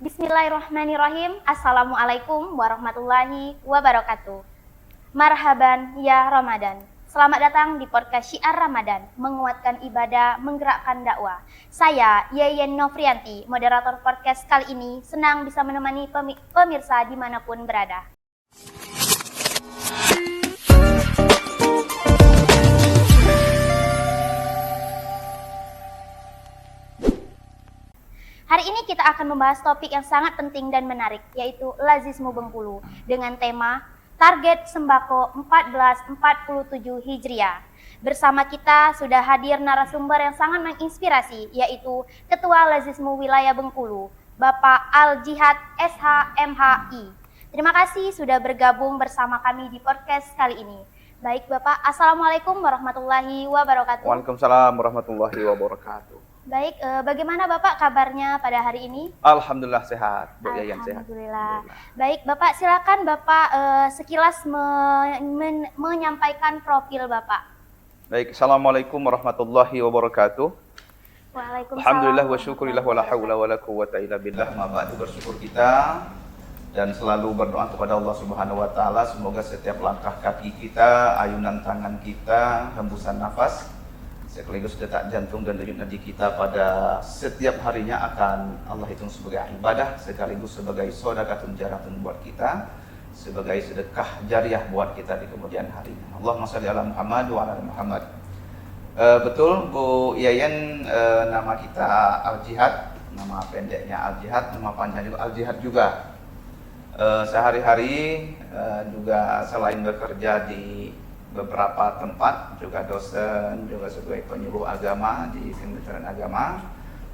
Bismillahirrahmanirrahim. Assalamualaikum warahmatullahi wabarakatuh. Marhaban ya Ramadan. Selamat datang di podcast Syiar Ramadan, menguatkan ibadah, menggerakkan dakwah. Saya Yeyen Novrianti, moderator podcast kali ini, senang bisa menemani pemirsa dimanapun berada. Hari ini kita akan membahas topik yang sangat penting dan menarik, yaitu Lazismu Bengkulu, dengan tema Target Sembako 1447 Hijriah. Bersama kita sudah hadir narasumber yang sangat menginspirasi, yaitu Ketua Lazismu Wilayah Bengkulu, Bapak Al-Jihad SH.MHI. Terima kasih sudah bergabung bersama kami di podcast kali ini. Baik Bapak, Assalamualaikum warahmatullahi wabarakatuh. Waalaikumsalam warahmatullahi wabarakatuh. Baik, bagaimana Bapak kabarnya pada hari ini? Alhamdulillah sehat, Bu Yayan sehat. Alhamdulillah. Baik, Bapak silakan Bapak sekilas menyampaikan profil Bapak. Baik, Assalamualaikum warahmatullahi wabarakatuh. Waalaikumsalam. Alhamdulillah wa syukurillah wa la hawla wa la quwwata illa billah. Ma'ba'du, bersyukur kita dan selalu berdoa kepada Allah Subhanahu wa taala semoga setiap langkah kaki kita, ayunan tangan kita, hembusan nafas sekaligus detak jantung dan denyut nadi kita pada setiap harinya akan Allah hitung sebagai ibadah sekaligus sebagai shadaqatun jaratun buat kita, sebagai sedekah jariah buat kita di kemudian hari. Allahumma shalli ala Muhammad wa ala Muhammad. Betul Bu Yayan, nama kita Al-Jihad, nama pendeknya Al-Jihad, nama panjangnya Al-Jihad juga. Sehari-hari juga selain bekerja di beberapa tempat, juga dosen, juga sebagai penyuluh agama di Kementerian Agama.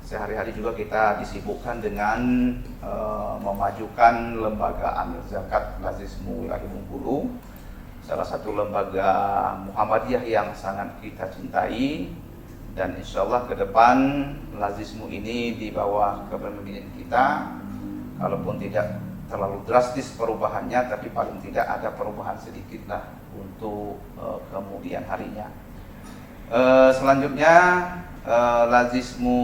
Sehari-hari juga kita disibukkan dengan memajukan lembaga amil zakat Lazismu Wilayah Bengkulu, salah satu lembaga Muhammadiyah yang sangat kita cintai, dan insya Allah ke depan Lazismu ini di bawah kepemimpinan kita, kalaupun tidak terlalu drastis perubahannya, tapi paling tidak ada perubahan sedikit lah untuk kemudian harinya. Selanjutnya Lazismu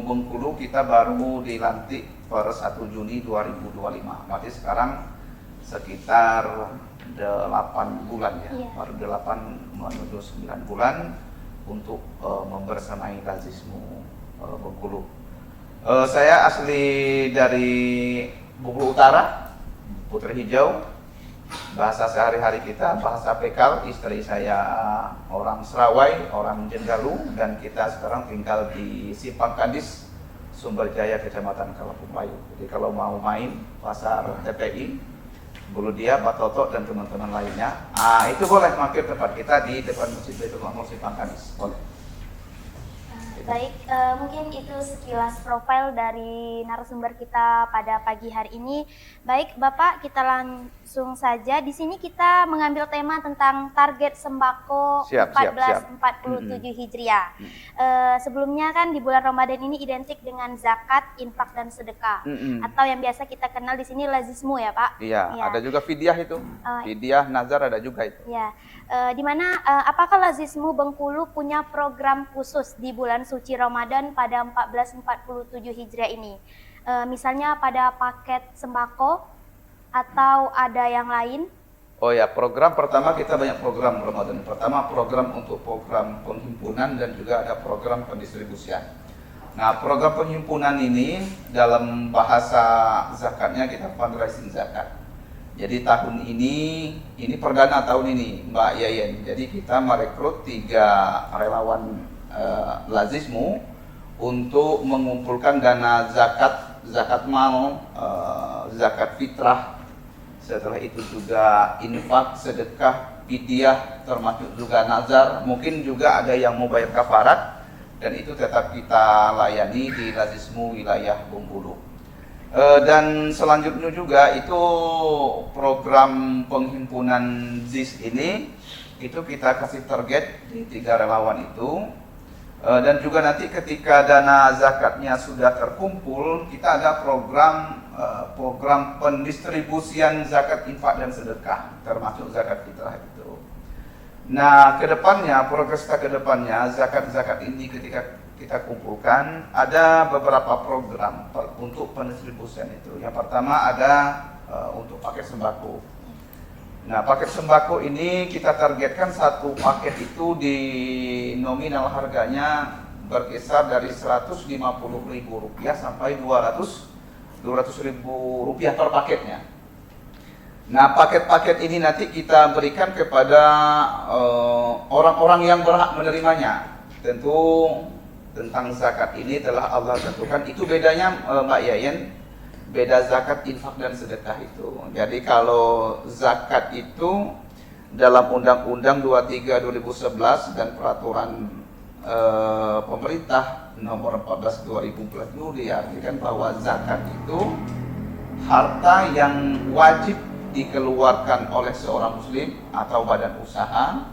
Bengkulu kita baru dilantik per 1 Juni 2025. Berarti sekarang sekitar 8 bulan ya. Baru 8 menuju 9 bulan untuk membersamai Lazismu Bengkulu. Saya asli dari Bengkulu Utara, Putri Hijau. Bahasa sehari-hari kita bahasa Pekal. Istri saya orang Serawai, orang Jenggalu, dan kita sekarang tinggal di Simpang Kandis, Sumberjaya, Kecamatan Kalapupayu. Jadi kalau mau main pasar TPI, Bulu Dia, Batoto, dan teman-teman lainnya, itu boleh mampir tempat kita di depan Masjid Baitul Ma'mur Simpang Kandis, boleh. Baik, mungkin itu sekilas profil dari narasumber kita pada pagi hari ini. Baik, Bapak, kita langsung saja. Di sini kita mengambil tema tentang target sembako 1447 Hijriah. Sebelumnya kan di bulan Ramadan ini identik dengan zakat, infak, dan sedekah, atau yang biasa kita kenal di sini lazismu ya, Pak? Iya, ada juga fidyah itu. Fidyah, nazar ada juga itu. Ya, di mana apakah Lazismu Bengkulu punya program khusus di bulan suci Ramadan pada 1447 Hijriah ini? Misalnya pada paket sembako atau ada yang lain? Oh ya, program pertama kita banyak program Ramadan. Pertama program untuk program penghimpunan dan juga ada program pendistribusian. Nah, program penghimpunan ini dalam bahasa zakatnya kita fundraising zakat. Jadi tahun ini perdana tahun ini Mbak Yayen. Jadi kita merekrut 3 relawan Lazismu untuk mengumpulkan dana zakat mal, zakat fitrah. Setelah itu juga infak, sedekah, fidyah, termasuk juga nazar. Mungkin juga ada yang mau bayar kafarat, dan itu tetap kita layani di Lazismu Wilayah Bengkulu. Dan selanjutnya juga itu program penghimpunan ZIS ini itu kita kasih target di 3 relawan itu, dan juga nanti ketika dana zakatnya sudah terkumpul kita ada program pendistribusian zakat, infak, dan sedekah termasuk zakat fitrah itu. Nah, kedepannya progres kita kedepannya zakat ini ketika kita kumpulkan ada beberapa program untuk pendistribusian itu. Yang pertama ada untuk paket sembako. Nah, paket sembako ini kita targetkan satu paket itu di nominal harganya berkisar dari Rp150.000 sampai Rp200.000 per paketnya. Nah, paket-paket ini nanti kita berikan kepada orang-orang yang berhak menerimanya. Tentu tentang zakat ini telah Allah tentukan. Itu bedanya Mbak Yayen, beda zakat, infak dan sedekah itu. Jadi kalau zakat itu dalam Undang-Undang 23 2011 dan peraturan pemerintah nomor 14 2014 itu diartikan bahwa zakat itu harta yang wajib dikeluarkan oleh seorang muslim atau badan usaha.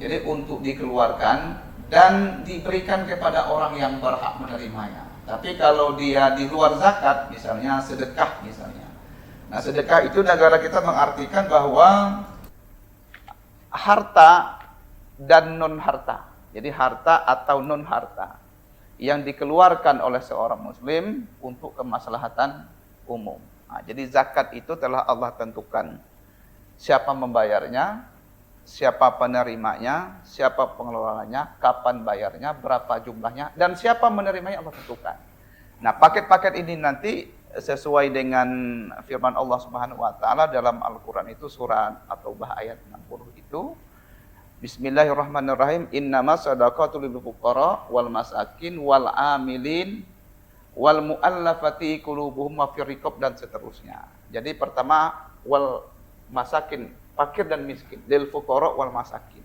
Jadi untuk dikeluarkan dan diberikan kepada orang yang berhak menerimanya. Tapi kalau dia di luar zakat, misalnya sedekah misalnya. Nah, sedekah itu negara kita mengartikan bahwa harta dan non harta. Jadi harta atau non harta yang dikeluarkan oleh seorang muslim untuk kemaslahatan umum. Nah, jadi zakat itu telah Allah tentukan siapa membayarnya, siapa penerimanya, siapa pengelolanya, kapan bayarnya, berapa jumlahnya, dan siapa menerimanya Allah tentukan. Nah, paket-paket ini nanti sesuai dengan firman Allah Subhanahu wa taala dalam Al-Qur'an itu surat At-Taubah ayat 60 itu, Bismillahirrahmanirrahim, innamas shadaqatu lil fuqara wal masakin wal amilin wal muallafati qulubuhum wa fir riqab dan seterusnya. Jadi pertama wal masakin, fakir dan miskin, lil fuqara wal masakin.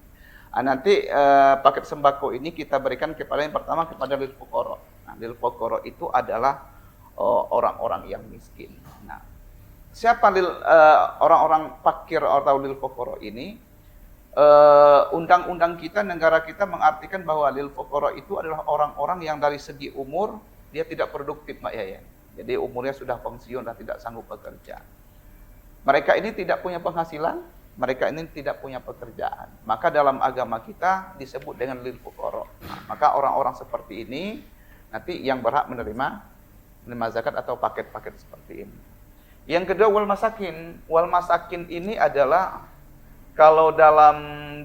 Nanti paket sembako ini kita berikan kepada yang pertama kepada lil fuqara. Nah, lil fuqara itu adalah orang-orang yang miskin. Nah, siapa orang-orang fakir atau lil fuqara ini? Undang-undang kita, negara kita mengartikan bahwa lil fuqara itu adalah orang-orang yang dari segi umur dia tidak produktif, Mbak Yayan. Jadi umurnya sudah pensiun dan tidak sanggup bekerja. Mereka ini tidak punya penghasilan, mereka ini tidak punya pekerjaan. Maka dalam agama kita disebut dengan lil fuqara. Maka orang-orang seperti ini nanti yang berhak menerima zakat atau paket-paket seperti ini. Yang kedua wal masakin. Wal masakin ini adalah kalau dalam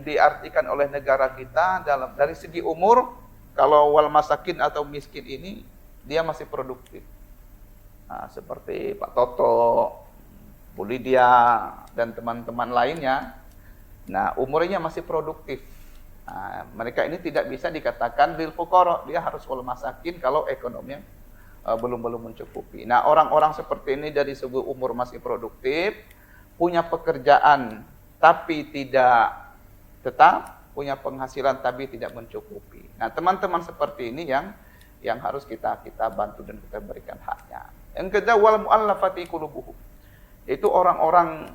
diartikan oleh negara kita dari segi umur, kalau wal masakin atau miskin ini dia masih produktif. Nah, seperti Pak Toto, Bu Lydia, dan teman-teman lainnya. Nah, umurnya masih produktif. Nah, mereka ini tidak bisa dikatakan lil fuqara, dia harus wal masakin kalau ekonominya belum mencukupi. Nah, orang-orang seperti ini dari segi umur masih produktif, punya pekerjaan tapi tidak tetap, punya penghasilan tapi tidak mencukupi. Nah, teman-teman seperti ini yang harus kita bantu dan kita berikan haknya. Yang kedua wal muallafati qulubuhum. Itu orang-orang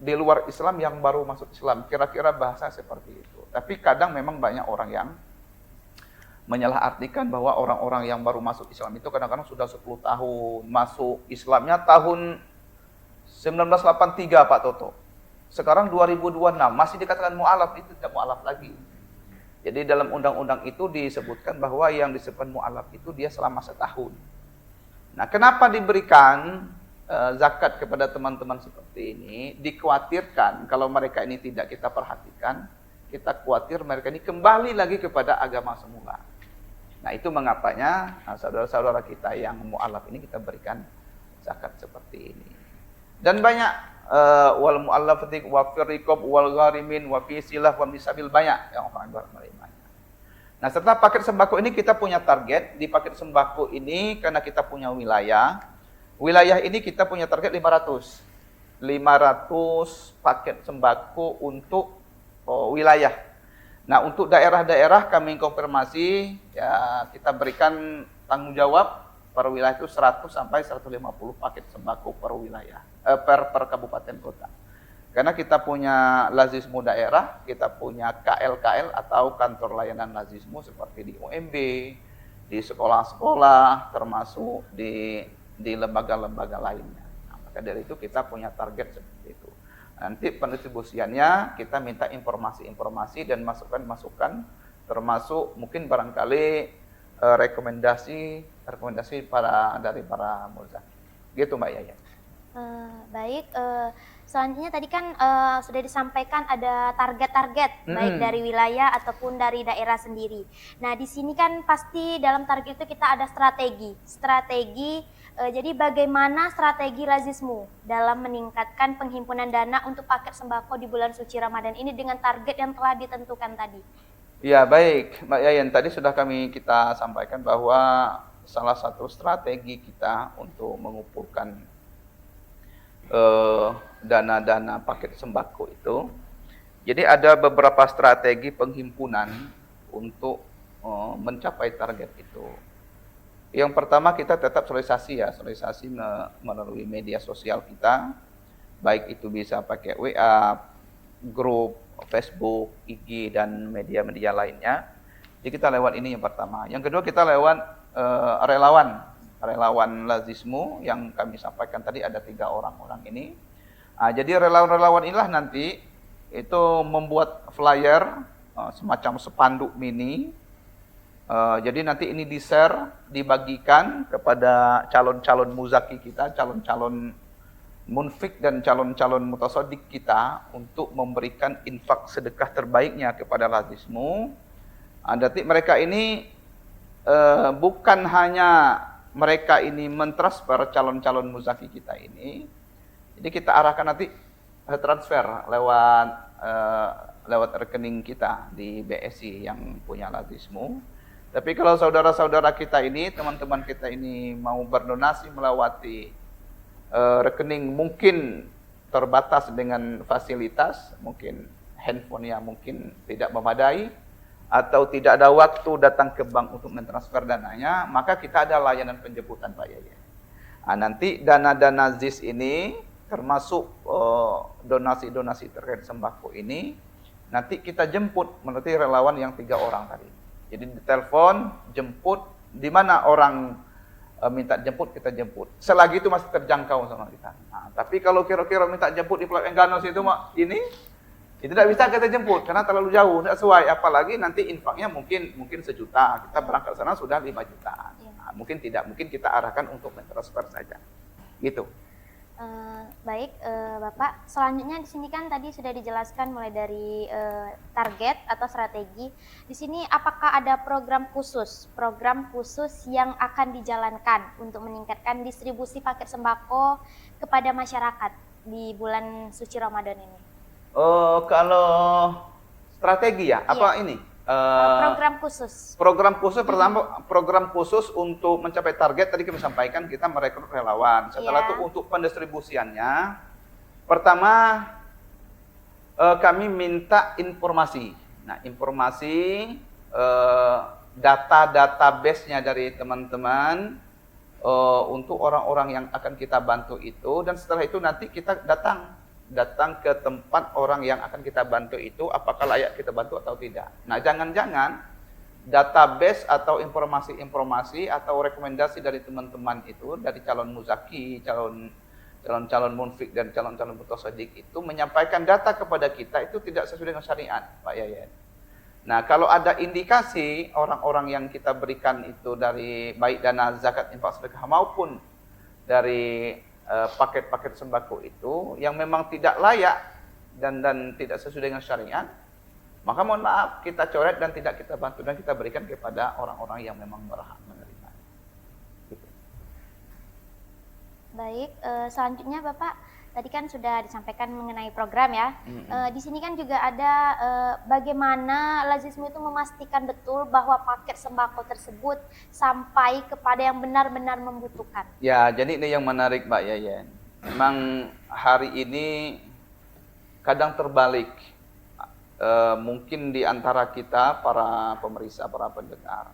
di luar Islam yang baru masuk Islam, kira-kira bahasa seperti itu. Tapi kadang memang banyak orang yang menyalahartikan bahwa orang-orang yang baru masuk Islam itu kadang-kadang sudah 10 tahun masuk Islamnya tahun 1983 Pak Toto. Sekarang 2026 masih dikatakan mu'alaf, itu tidak mu'alaf lagi. Jadi dalam undang-undang itu disebutkan bahwa yang disebut mu'alaf itu dia selama setahun. Nah, kenapa diberikan zakat kepada teman-teman seperti ini? Dikhawatirkan kalau mereka ini tidak kita perhatikan, kita khawatir mereka ini kembali lagi kepada agama semula. Nah, itu mengapanya saudara-saudara kita yang mu'alaf ini kita berikan zakat seperti ini. Dan banyak wal mu'allafati wa fir riqab wal gharimin wa fi silah wa misabil, banyak yang orang menerimanya. Nah, setelah paket sembako ini kita punya target. Di paket sembako ini karena kita punya wilayah ini kita punya target 500 paket sembako untuk wilayah. Nah, untuk daerah-daerah kami konfirmasi ya kita berikan tanggung jawab per wilayah itu 100 sampai 150 paket sembako per wilayah, per kabupaten kota. Karena kita punya lazismu daerah, kita punya KLKL atau kantor layanan lazismu seperti di UMB, di sekolah-sekolah, termasuk di lembaga-lembaga lainnya. Nah, maka dari itu kita punya target seperti itu. Nanti pendistribusiannya kita minta informasi-informasi dan masukan-masukan, termasuk mungkin barangkali rekomendasi dari para muzaki. Gitu Mbak Yayan. Baik, selanjutnya tadi kan sudah disampaikan ada target-target baik dari wilayah ataupun dari daerah sendiri. Nah, di sini kan pasti dalam target itu kita ada strategi. Jadi bagaimana strategi Lazismu dalam meningkatkan penghimpunan dana untuk paket sembako di bulan suci Ramadan ini dengan target yang telah ditentukan tadi? Ya baik, Mbak Yayan, tadi sudah kita sampaikan bahwa salah satu strategi kita untuk mengumpulkan dana-dana paket sembako itu, jadi ada beberapa strategi penghimpunan untuk mencapai target itu. Yang pertama kita tetap sosialisasi melalui media sosial kita, baik itu bisa pakai WA, grup, Facebook, IG, dan media-media lainnya. Jadi kita lewat ini yang pertama. Yang kedua kita lewat relawan Lazismu yang kami sampaikan tadi ada 3 orang ini. Jadi relawan-relawan inilah nanti itu membuat flyer semacam spanduk mini. Jadi nanti ini di-share, dibagikan kepada calon-calon muzaki kita, calon-calon munfik dan calon-calon mutasodik kita untuk memberikan infak sedekah terbaiknya kepada Lazismu. Nanti mereka ini bukan hanya mereka ini mentransfer calon-calon muzaki kita ini, jadi kita arahkan nanti transfer lewat rekening kita di BSI yang punya Lazismu. Tapi kalau saudara-saudara kita ini, teman-teman kita ini mau berdonasi melewati rekening mungkin terbatas dengan fasilitas, mungkin handphonenya mungkin tidak memadai, atau tidak ada waktu datang ke bank untuk mentransfer dananya, maka kita ada layanan penjemputan Pak Yaya. Nanti dana-dana ZIS ini, termasuk donasi-donasi terkait sembako ini, nanti kita jemput melalui relawan yang 3 orang tadi. Jadi ditelepon, jemput, di mana orang minta jemput, kita jemput. Selagi itu masih terjangkau sama kita. Tapi kalau kira-kira minta jemput di Pulau Engganos itu itu tidak bisa kita jemput karena terlalu jauh, tidak sesuai. Apalagi nanti infaknya mungkin 1 juta, kita berangkat sana sudah 5 juta. Mungkin kita arahkan untuk mentransfer saja. Gitu. Baik, Bapak. Selanjutnya di sini kan tadi sudah dijelaskan mulai dari target atau strategi. Di sini apakah ada program khusus yang akan dijalankan untuk meningkatkan distribusi paket sembako kepada masyarakat di bulan suci Ramadan ini? Kalau strategi ya, apa ini? Program khusus Pertama, program khusus untuk mencapai target tadi kami sampaikan, kita merekrut relawan. Setelah itu untuk pendistribusiannya, pertama kami minta informasi. Nah, informasi database-nya dari teman-teman untuk orang-orang yang akan kita bantu itu, dan setelah itu nanti kita datang ke tempat orang yang akan kita bantu itu, apakah layak kita bantu atau tidak. Nah, jangan-jangan database atau informasi-informasi atau rekomendasi dari teman-teman itu, dari calon muzaki, calon munfik dan calon-calon mutasodik itu menyampaikan data kepada kita itu tidak sesuai dengan syariat, Pak Yayan. Nah, kalau ada indikasi orang-orang yang kita berikan itu dari baik dana zakat infak sedekah maupun dari paket-paket sembako itu yang memang tidak layak dan tidak sesuai dengan syariat, maka mohon maaf kita coret dan tidak kita bantu dan kita berikan kepada orang-orang yang memang berhak menerima. Gitu. Baik, selanjutnya Bapak tadi kan sudah disampaikan mengenai program ya. Di sini kan juga ada bagaimana Lazismu itu memastikan betul bahwa paket sembako tersebut sampai kepada yang benar-benar membutuhkan. Ya, jadi ini yang menarik Mbak Yayan. Memang hari ini kadang terbalik. Mungkin di antara kita para pemeriksa, para pendengar,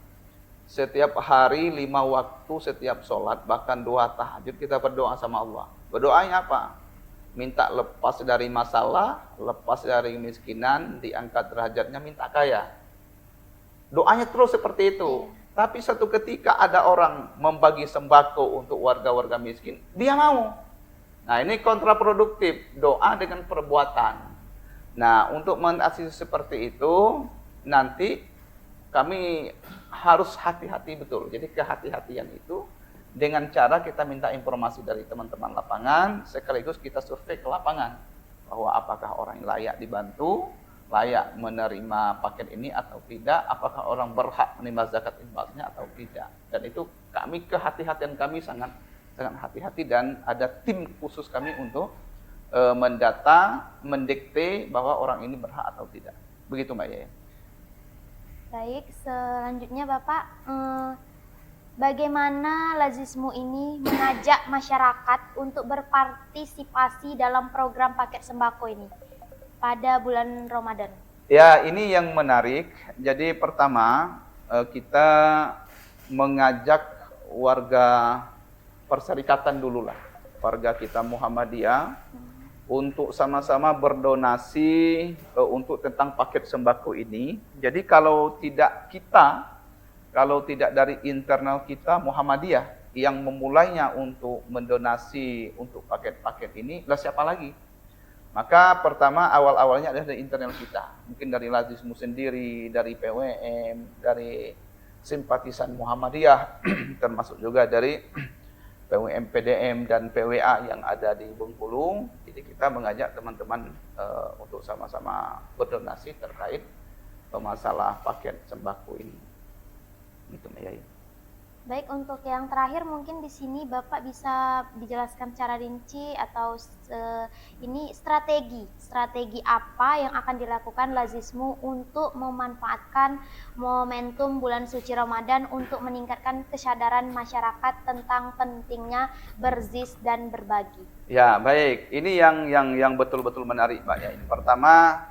setiap hari 5 waktu setiap sholat, bahkan 2 tahajud kita berdoa sama Allah. Berdoanya apa? Minta lepas dari masalah, lepas dari kemiskinan, diangkat derajatnya, minta kaya. Doanya terus seperti itu. Tapi satu ketika ada orang membagi sembako untuk warga-warga miskin, dia mau. Nah, ini kontraproduktif, doa dengan perbuatan. Nah, untuk mengaksesi seperti itu, nanti kami harus hati-hati betul. Jadi kehati-hatian itu dengan cara kita minta informasi dari teman-teman lapangan, sekaligus kita survei ke lapangan bahwa apakah orang yang layak dibantu, layak menerima paket ini atau tidak, apakah orang berhak menerima zakat infaknya atau tidak. Dan itu kehati-hatian kami sangat hati-hati, dan ada tim khusus kami untuk mendata, mendikte bahwa orang ini berhak atau tidak. Begitu Mbak Yayan. Baik, selanjutnya Bapak, bagaimana Lazismu ini mengajak masyarakat untuk berpartisipasi dalam program paket sembako ini pada bulan Ramadan? Ya, ini yang menarik. Jadi pertama, kita mengajak warga perserikatan dulu lah, warga kita Muhammadiyah, untuk sama-sama berdonasi untuk tentang paket sembako ini. Jadi kalau tidak dari internal kita Muhammadiyah yang memulainya untuk mendonasi untuk paket-paket ini, lah siapa lagi? Maka pertama awal-awalnya adalah dari internal kita. Mungkin dari Lazismu sendiri, dari PWM, dari simpatisan Muhammadiyah, termasuk juga dari PWM, PDM, dan PWA yang ada di Bengkulu. Jadi kita mengajak teman-teman untuk sama-sama berdonasi terkait masalah paket sembako ini. Itu Mbak Yayi. Baik, untuk yang terakhir mungkin di sini Bapak bisa dijelaskan secara rinci atau ini strategi apa yang akan dilakukan Lazismu untuk memanfaatkan momentum bulan suci Ramadan untuk meningkatkan kesadaran masyarakat tentang pentingnya berzis dan berbagi. Ya, baik. Ini yang betul-betul menarik Mbak Yayi. Pertama,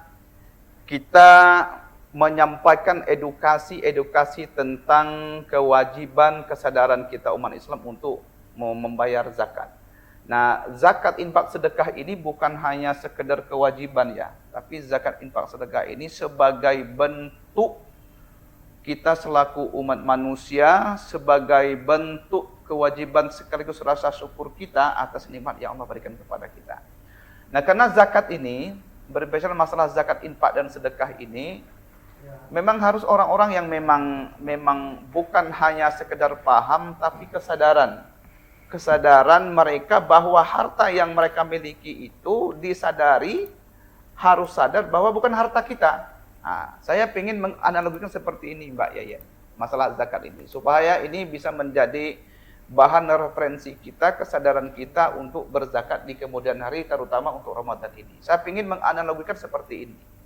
kita menyampaikan edukasi tentang kewajiban kesadaran kita umat Islam untuk membayar zakat. Nah, zakat infak sedekah ini bukan hanya sekedar kewajiban ya, tapi zakat infak sedekah ini sebagai bentuk kita selaku umat manusia, sebagai bentuk kewajiban sekaligus rasa syukur kita atas nikmat yang Allah berikan kepada kita. Nah, karena zakat ini, berbicara masalah zakat infak dan sedekah ini, memang harus orang-orang yang memang bukan hanya sekedar paham, tapi kesadaran mereka bahwa harta yang mereka miliki itu disadari, harus sadar bahwa bukan harta kita. Nah, saya ingin menganalogikan seperti ini Mbak Yayan, masalah zakat ini, supaya ini bisa menjadi bahan referensi kita, kesadaran kita untuk berzakat di kemudian hari, terutama untuk Ramadan ini. Saya ingin menganalogikan seperti ini.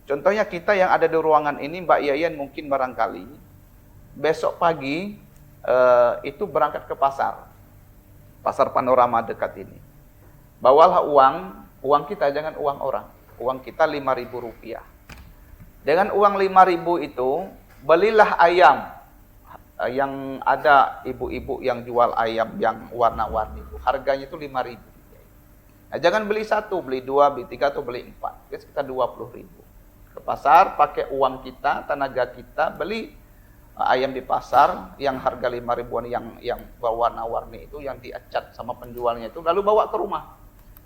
Contohnya kita yang ada di ruangan ini, Mbak Yayan mungkin barangkali besok pagi itu berangkat ke pasar Panorama dekat ini. Bawalah uang kita, jangan uang orang. Uang kita Rp5.000. Dengan uang Rp5.000 itu, belilah ayam. Yang ada ibu-ibu yang jual ayam yang warna-warni itu, harganya itu Rp5.000. Nah, jangan beli satu, beli dua, beli tiga, atau beli empat. Itu sekitar Rp20.000. Ke pasar, pakai uang kita, tenaga kita, beli ayam di pasar yang harga 5 ribuan yang berwarna-warni itu, yang diacat sama penjualnya itu, lalu bawa ke rumah.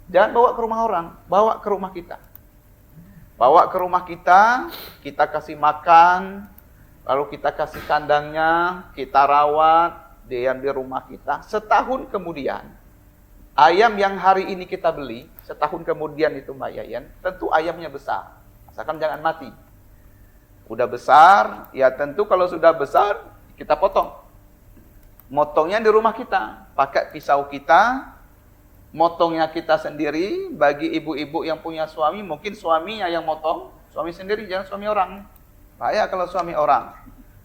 Jangan bawa ke rumah orang, bawa ke rumah kita. Bawa ke rumah kita, kita kasih makan, lalu kita kasih kandangnya, kita rawat, dia di rumah kita. Setahun kemudian, ayam yang hari ini kita beli, setahun kemudian itu Mbak Yayan, tentu ayamnya besar. Asalkan jangan mati. Udah besar, ya tentu kalau sudah besar, kita potong. Motongnya di rumah kita, pakai pisau kita, motongnya kita sendiri. Bagi ibu-ibu yang punya suami, mungkin suaminya yang motong, suami sendiri, jangan suami orang. Bahaya kalau suami orang.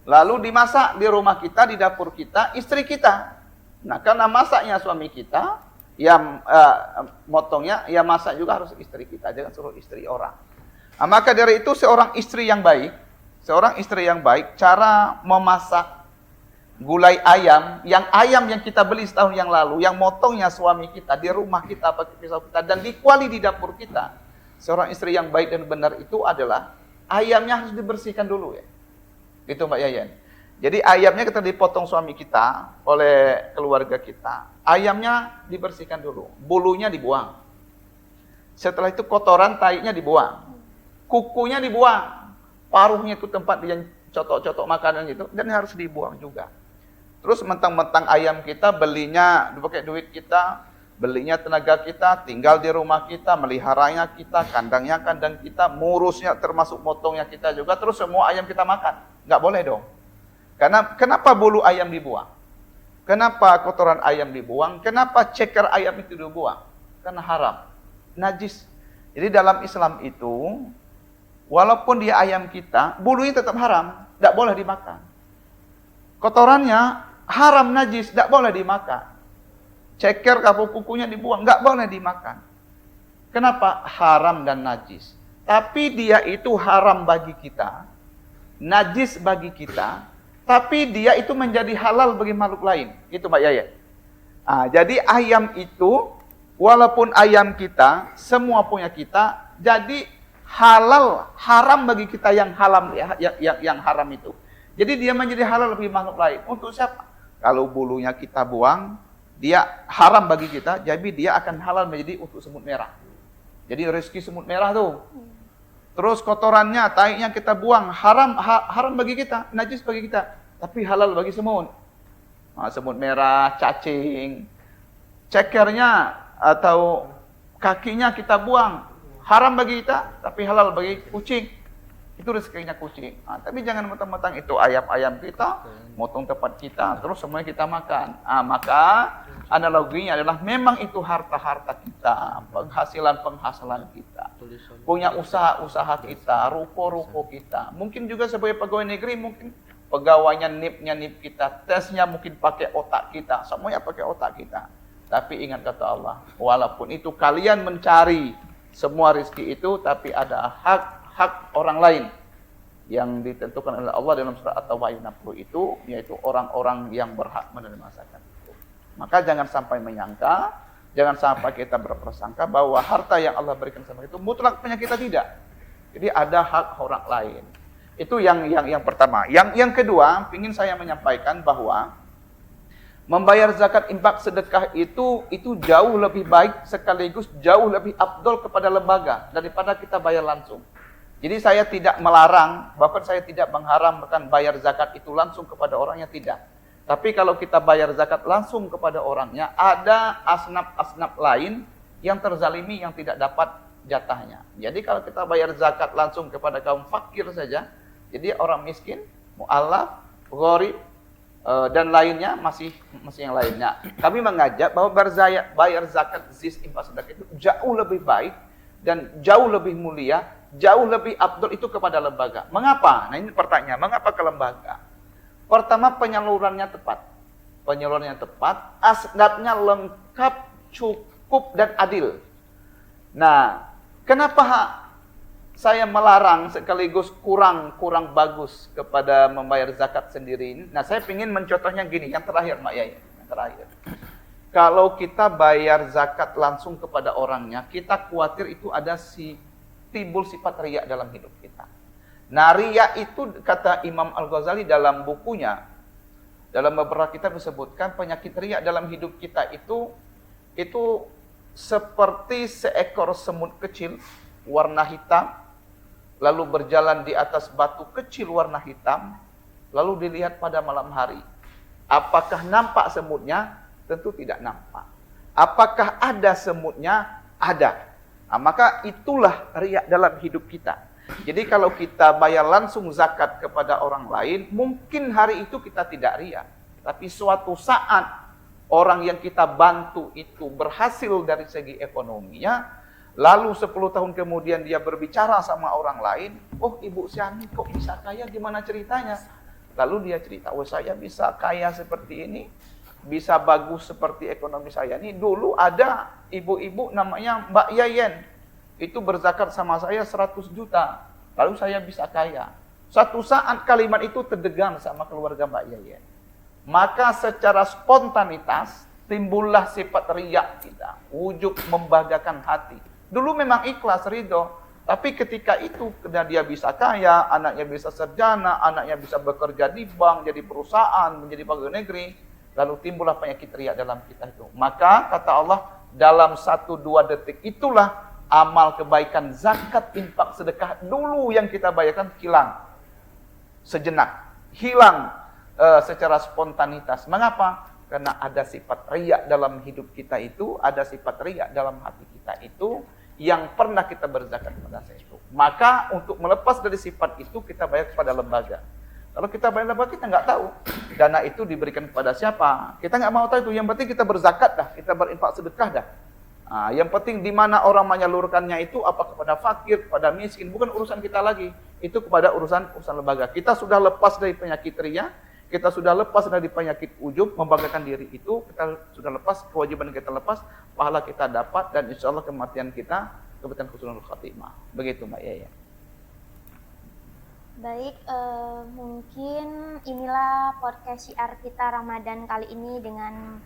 Lalu dimasak di rumah kita, di dapur kita, istri kita. Nah, karena masaknya suami kita, yang motongnya, ya masak juga harus istri kita, jangan suruh istri orang. Nah, maka dari itu seorang istri yang baik, cara memasak gulai ayam yang kita beli setahun yang lalu, yang motongnya suami kita di rumah kita pakai pisau kita dan dikuali di dapur kita. Seorang istri yang baik dan benar itu adalah ayamnya harus dibersihkan dulu ya. Itu Mbak Yayan. Jadi ayamnya kita dipotong suami kita oleh keluarga kita. Ayamnya dibersihkan dulu, bulunya dibuang. Setelah itu kotoran tainya dibuang. Kukunya dibuang, paruhnya itu tempat cotok-cotok makanan itu, dan harus dibuang juga. Terus mentang-mentang ayam kita belinya pakai duit kita, belinya tenaga kita, tinggal di rumah kita, meliharanya kita, kandangnya kandang kita, murusnya termasuk motongnya kita juga, terus semua ayam kita makan. Nggak boleh dong. Karena kenapa bulu ayam dibuang? Kenapa kotoran ayam dibuang? Kenapa ceker ayam itu dibuang? Karena haram, najis. Jadi dalam Islam itu, walaupun dia ayam kita, bulunya tetap haram, nggak boleh dimakan. Kotorannya haram, najis, tidak boleh dimakan. Ceker kuku-kukunya dibuang, nggak boleh dimakan. Kenapa? Haram dan najis. Tapi dia itu haram bagi kita, najis bagi kita, tapi dia itu menjadi halal bagi makhluk lain. Itu Mbak Yaya. Jadi ayam itu, walaupun ayam kita, semua punya kita, jadi halal, haram bagi kita yang haram, yang haram itu. Jadi dia menjadi halal bagi makhluk lain. Untuk siapa? Kalau bulunya kita buang, dia haram bagi kita, jadi dia akan halal menjadi untuk semut merah. Jadi rezeki semut merah tuh. Terus kotorannya, taiknya kita buang, haram bagi kita, najis bagi kita, tapi halal bagi semut. Semut merah, cacing, cekernya atau kakinya kita buang, haram bagi kita, tapi halal bagi kucing. Itu rezekinya kucing. Tapi jangan mentang-mentang itu ayam-ayam kita, motong tempat kita, terus semuanya kita makan. Maka analoginya adalah memang itu harta-harta kita, penghasilan kita, punya usaha-usaha kita, ruko-ruko kita. Mungkin juga sebagai pegawai negeri, mungkin pegawainya nip kita, tesnya mungkin pakai otak kita, semuanya pakai otak kita. Tapi ingat kata Allah, walaupun itu kalian mencari semua rezeki itu, tapi ada hak orang lain yang ditentukan oleh Allah dalam surat At-Taubah ayat 60 itu, yaitu orang-orang yang berhak menerima zakat itu. Maka jangan sampai menyangka, jangan sampai kita berprasangka bahwa harta yang Allah berikan sama itu mutlak punya kita, tidak. Jadi ada hak orang lain. Itu yang pertama. Yang kedua, ingin saya menyampaikan bahwa membayar zakat, infak, sedekah itu jauh lebih baik sekaligus jauh lebih afdol kepada lembaga daripada kita bayar langsung. Jadi saya tidak melarang, bahkan saya tidak mengharamkan bayar zakat itu langsung kepada orangnya, tidak. Tapi kalau kita bayar zakat langsung kepada orangnya, ada asnaf-asnaf lain yang terzalimi yang tidak dapat jatahnya. Jadi kalau kita bayar zakat langsung kepada kaum fakir saja, jadi orang miskin, mu'allaf, gharib, dan lainnya masih yang lainnya. Kami mengajak bahwa bayar zakat, zis, infak, sedekah itu jauh lebih baik dan jauh lebih mulia, jauh lebih afdol itu kepada lembaga. Mengapa? Nah ini pertanyaan, mengapa ke lembaga? Pertama, penyalurannya tepat. Penyalurannya tepat, asnafnya lengkap, cukup, dan adil. Nah, kenapa saya melarang sekaligus kurang bagus kepada membayar zakat sendiri? Nah, saya ingin mencontohnya gini, yang terakhir Mbak Yaya, yang terakhir. Kalau kita bayar zakat langsung kepada orangnya, kita khawatir itu ada timbul sifat riya dalam hidup kita. Nah, riya itu kata Imam Al-Ghazali dalam bukunya, dalam beberapa kitab disebutkan penyakit riya dalam hidup kita itu seperti seekor semut kecil warna hitam, lalu berjalan di atas batu kecil warna hitam, lalu dilihat pada malam hari. Apakah nampak semutnya? Tentu tidak nampak. Apakah ada semutnya? Ada. Nah, maka itulah riya dalam hidup kita. Jadi kalau kita bayar langsung zakat kepada orang lain, mungkin hari itu kita tidak riya. Tapi suatu saat orang yang kita bantu itu berhasil dari segi ekonominya, lalu 10 tahun kemudian dia berbicara sama orang lain, oh Ibu Syani kok bisa kaya, gimana ceritanya? Lalu dia cerita, oh saya bisa kaya seperti ini, bisa bagus seperti ekonomi saya ini. Dulu ada ibu-ibu namanya Mbak Yayen, itu berzakat sama saya 100 juta, lalu saya bisa kaya. Suatu saat kalimat itu terdengar sama keluarga Mbak Yayen, maka secara spontanitas timbullah sifat riya kita, wujud membanggakan hati. Dulu memang ikhlas, ridho, tapi ketika itu dia bisa kaya, anaknya bisa sarjana, anaknya bisa bekerja di bank, jadi perusahaan, menjadi pegawai negeri, lalu timbullah penyakit riya dalam kita itu. Maka kata Allah, dalam 1-2 detik itulah amal kebaikan zakat, infak, sedekah dulu yang kita bayarkan hilang. sejenak, hilang secara spontanitas. Mengapa? Karena ada sifat riya dalam hidup kita itu, ada sifat riya dalam hati kita itu yang pernah kita berzakat pada saat itu. Maka untuk melepas dari sifat itu kita bayar kepada lembaga. Kalau kita bayar lembaga kita nggak tahu dana itu diberikan kepada siapa. Kita nggak mau tahu itu. Yang penting kita berzakat dah, kita berinfak sedekah dah. Yang penting di mana orang menyalurkannya itu apa kepada fakir, kepada miskin, bukan urusan kita lagi. Itu kepada urusan lembaga. Kita sudah lepas dari penyakit riya. Kita sudah lepas dari penyakit ujub, membanggakan diri itu, kita sudah lepas, kewajiban kita lepas, pahala kita dapat, dan insya Allah kematian kita, kematian husnul khatimah. Begitu Mbak Yaya. Baik, mungkin inilah podcast syiar kita Ramadan kali ini dengan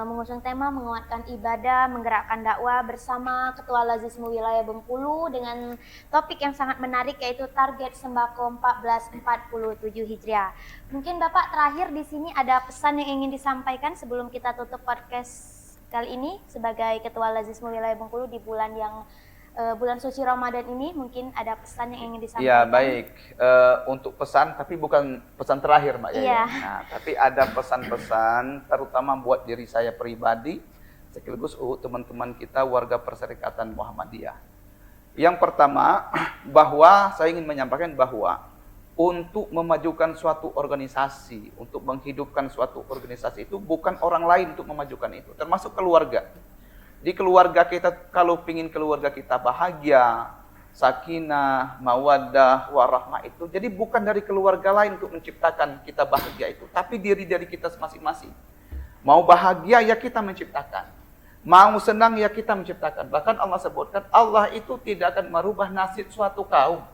mengusung tema menguatkan ibadah, menggerakkan dakwah bersama Ketua Lazismu Wilayah Bengkulu dengan topik yang sangat menarik yaitu target sembako 1447 Hijriah. Mungkin Bapak terakhir di sini ada pesan yang ingin disampaikan sebelum kita tutup podcast kali ini sebagai Ketua Lazismu Wilayah Bengkulu di bulan yang bulan suci Ramadan ini, mungkin ada pesan yang ingin disampaikan. Ya baik, untuk pesan tapi bukan pesan terakhir Mbak Yaya. Iya. Nah, tapi ada pesan-pesan terutama buat diri saya pribadi sekaligus teman-teman kita warga Perserikatan Muhammadiyah. Yang pertama, bahwa saya ingin menyampaikan bahwa untuk memajukan suatu organisasi, untuk menghidupkan suatu organisasi itu bukan orang lain untuk memajukan itu, termasuk keluarga. Di keluarga kita, kalau ingin keluarga kita bahagia, sakinah, mawaddah, warahmah itu, jadi bukan dari keluarga lain untuk menciptakan kita bahagia itu, tapi diri dari kita masing-masing. Mau bahagia ya kita menciptakan, mau senang ya kita menciptakan. Bahkan Allah sebutkan, Allah itu tidak akan merubah nasib suatu kaum.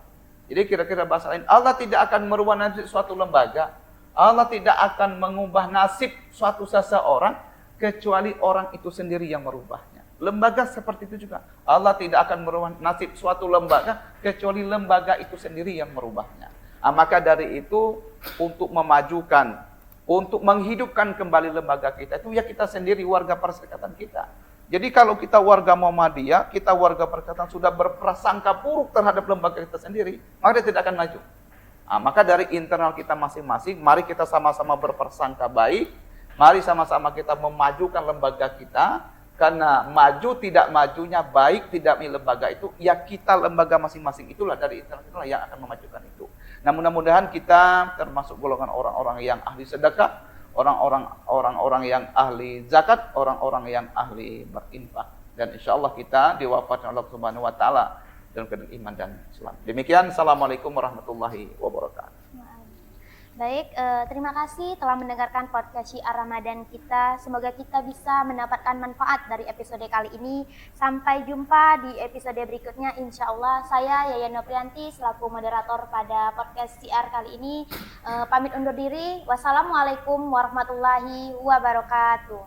Jadi kira-kira bahasa lain, Allah tidak akan merubah nasib suatu lembaga, Allah tidak akan mengubah nasib suatu seseorang, kecuali orang itu sendiri yang merubahnya. Lembaga seperti itu juga. Allah tidak akan merubah nasib suatu lembaga, kecuali lembaga itu sendiri yang merubahnya. Maka dari itu, untuk memajukan, untuk menghidupkan kembali lembaga kita, itu ya kita sendiri, warga perserikatan kita. Jadi kalau kita warga Muhammadiyah, kita warga perserikatan sudah berprasangka buruk terhadap lembaga kita sendiri, maka dia tidak akan maju. Maka dari internal kita masing-masing, mari kita sama-sama berprasangka baik, mari sama-sama kita memajukan lembaga kita, karena maju tidak majunya baik tidak lembaga itu, ya kita lembaga masing-masing itulah dari internal itulah yang akan memajukan itu. Nah mudah-mudahan kita termasuk golongan orang-orang yang ahli sedekah, orang-orang yang ahli zakat, orang-orang yang ahli berinfak. Dan insya Allah kita diwafatkan Allah Subhanahu Wa Taala dalam keadaan iman dan Islam. Demikian, assalamualaikum warahmatullahi wabarakatuh. Baik, terima kasih telah mendengarkan podcast syiar Ramadan kita. Semoga kita bisa mendapatkan manfaat dari episode kali ini. Sampai jumpa di episode berikutnya insya Allah. Saya Yaya Noprianti selaku moderator pada podcast syiar kali ini. Pamit undur diri. Wassalamualaikum warahmatullahi wabarakatuh.